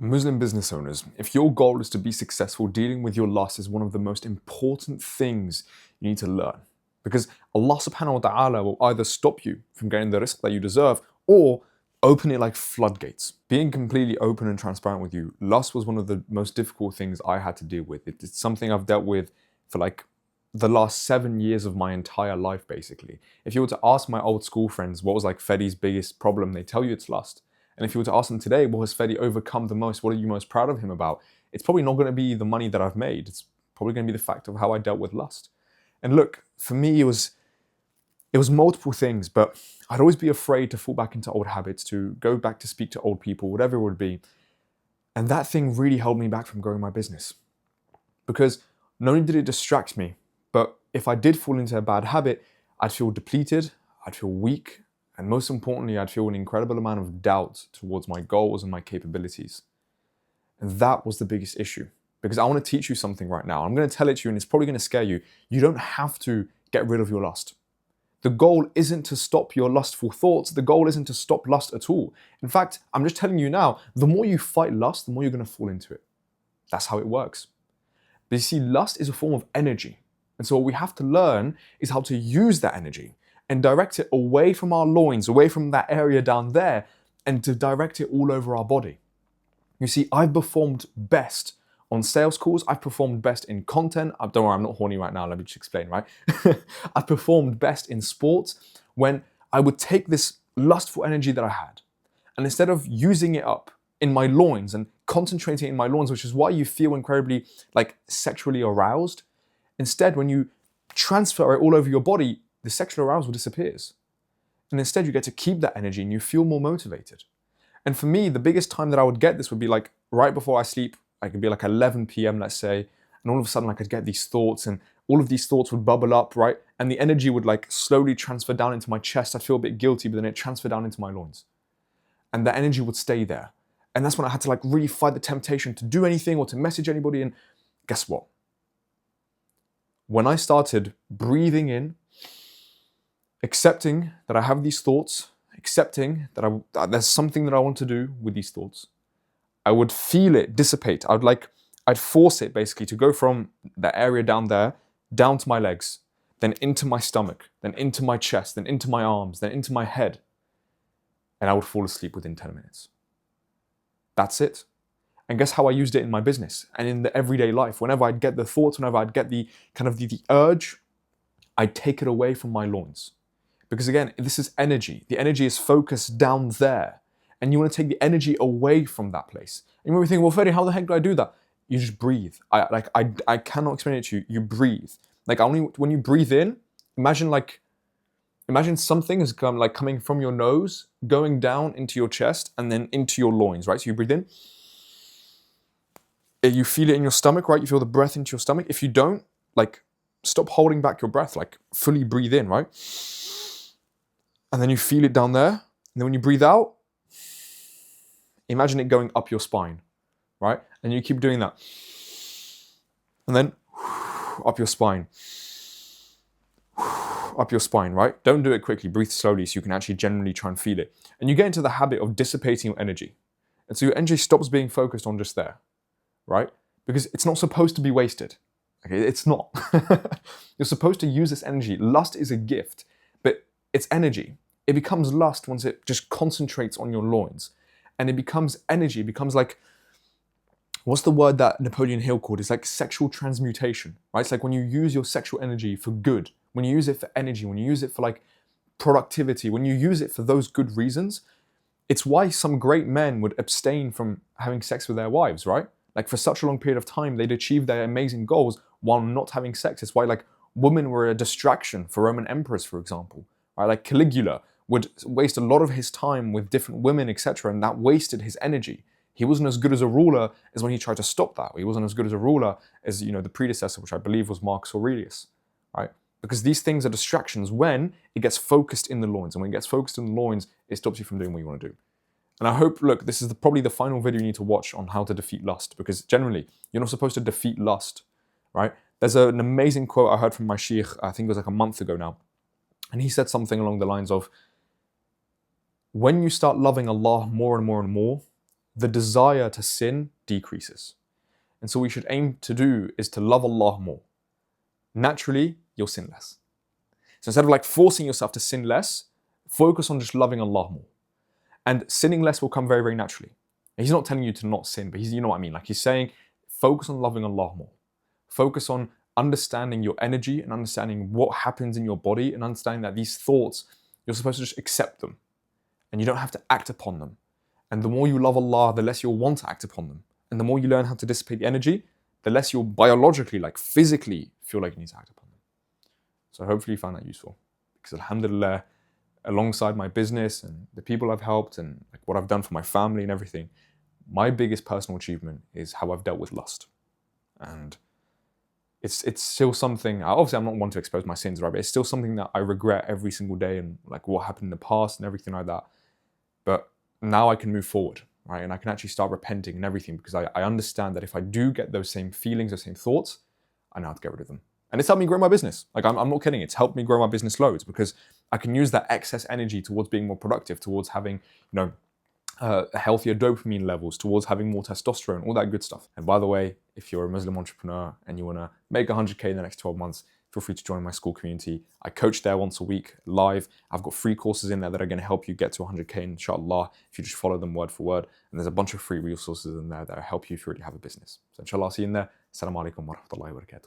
Muslim business owners, if your goal is to be successful, dealing with your lust is one of the most important things you need to learn. Because Allah subhanahu wa ta'ala will either stop you from getting the rizq that you deserve or open it like floodgates. Being completely open and transparent with you, lust was one of the most difficult things I had to deal with. It's something I've dealt with for like the last 7 years of my entire life, basically. If you were to ask my old school friends what was like Fedi's biggest problem, they tell you it's lust. And if you were to ask them today, what has Fedi overcome the most? What are you most proud of him about? It's probably not going to be the money that I've made. It's probably going to be the fact of how I dealt with lust. And look, for me, it was multiple things, but I'd always be afraid to fall back into old habits, to go back to speak to old people, whatever it would be. And that thing really held me back from growing my business. Because not only did it distract me, but if I did fall into a bad habit, I'd feel depleted, I'd feel weak, and most importantly, I'd feel an incredible amount of doubt towards my goals and my capabilities. And that was the biggest issue. Because I want to teach you something right now. I'm going to tell it to you and it's probably going to scare you. You don't have to get rid of your lust. The goal isn't to stop your lustful thoughts. The goal isn't to stop lust at all. In fact, I'm just telling you now, the more you fight lust, the more you're going to fall into it. That's how it works. But you see, lust is a form of energy. And so what we have to learn is how to use that energy and direct it away from our loins, away from that area down there, and to direct it all over our body. You see, I've performed best on sales calls. I've performed best in content. Don't worry, I'm not horny right now. Let me just explain, right? I've performed best in sports when I would take this lustful energy that I had, and instead of using it up in my loins and concentrating in my loins, which is why you feel incredibly like sexually aroused, instead, when you transfer it all over your body, the sexual arousal disappears. And instead, you get to keep that energy and you feel more motivated. And for me, the biggest time that I would get this would be like right before I sleep. I could be like 11 p.m., let's say, and all of a sudden I could get these thoughts and all of these thoughts would bubble up, right? And the energy would like slowly transfer down into my chest. I'd feel a bit guilty, but then it transferred down into my loins. And the energy would stay there. And that's when I had to like really fight the temptation to do anything or to message anybody. And guess what? When I started breathing in, accepting that I have these thoughts, accepting that there's something that I want to do with these thoughts, I would feel it dissipate. I'd force it basically to go from the area down there, down to my legs, then into my stomach, then into my chest, then into my arms, then into my head. And I would fall asleep within 10 minutes. That's it. And guess how I used it in my business and in the everyday life? Whenever I'd get the thoughts, whenever I'd get the kind of the urge, I'd take it away from my loins. Because again, this is energy. The energy is focused down there. And you want to take the energy away from that place. And you might be thinking, well, Fedi, how the heck do I do that? You just breathe. I cannot explain it to you. You breathe. When you breathe in, imagine something is coming from your nose, going down into your chest, and then into your loins, right? So you breathe in. You feel it in your stomach, right? You feel the breath into your stomach. If you don't, stop holding back your breath, fully breathe in, right? And then you feel it down there. And then when you breathe out, imagine it going up your spine, right? And you keep doing that. And then up your spine. Up your spine, right? Don't do it quickly. Breathe slowly so you can actually genuinely try and feel it. And you get into the habit of dissipating your energy. And so your energy stops being focused on just there, right? Because it's not supposed to be wasted. Okay, it's not. You're supposed to use this energy. Lust is a gift, but it's energy. It becomes lust once it just concentrates on your loins. And it becomes energy. It becomes like, what's the word that Napoleon Hill called? It's like sexual transmutation, right? It's like when you use your sexual energy for good, when you use it for energy, when you use it for like productivity, when you use it for those good reasons, it's why some great men would abstain from having sex with their wives, right? Like for such a long period of time, they'd achieve their amazing goals while not having sex. It's why like women were a distraction for Roman emperors, for example, right? Like Caligula would waste a lot of his time with different women, etc., and that wasted his energy. He wasn't as good as a ruler as when he tried to stop that. He wasn't as good as a ruler as, the predecessor, which I believe was Marcus Aurelius, right? Because these things are distractions when it gets focused in the loins. And when it gets focused in the loins, it stops you from doing what you want to do. And I hope, look, this is probably the final video you need to watch on how to defeat lust, because generally, you're not supposed to defeat lust, right? There's an amazing quote I heard from my sheikh, I think it was like a month ago now. And he said something along the lines of, when you start loving Allah more and more and more, the desire to sin decreases. And so what we should aim to do is to love Allah more. Naturally, you'll sin less. So instead of like forcing yourself to sin less, focus on just loving Allah more. And sinning less will come very, very naturally. He's not telling you to not sin, but you know what I mean. Like he's saying, focus on loving Allah more. Focus on understanding your energy and understanding what happens in your body and understanding that these thoughts, you're supposed to just accept them and you don't have to act upon them. And the more you love Allah, the less you'll want to act upon them. And the more you learn how to dissipate the energy, the less you'll biologically, like physically, feel like you need to act upon them. So hopefully you found that useful. Because alhamdulillah, alongside my business and the people I've helped and like what I've done for my family and everything, my biggest personal achievement is how I've dealt with lust. And it's still something, obviously I'm not one to expose my sins, right? But it's still something that I regret every single day and like what happened in the past and everything like that. But now I can move forward, right? And I can actually start repenting and everything because I understand that if I do get those same feelings, those same thoughts, I know how to get rid of them. And it's helped me grow my business. Like I'm not kidding. It's helped me grow my business loads because I can use that excess energy towards being more productive, towards having, healthier dopamine levels, towards having more testosterone, all that good stuff. And by the way, if you're a Muslim entrepreneur and you want to make 100K in the next 12 months, feel free to join my school community. I coach there once a week live. I've got free courses in there that are going to help you get to 100K, inshallah, if you just follow them word for word. And there's a bunch of free resources in there that will help you if you already have a business. So inshallah, I'll see you in there. Assalamu alaikum wa rahmatullahi wa barakatuh.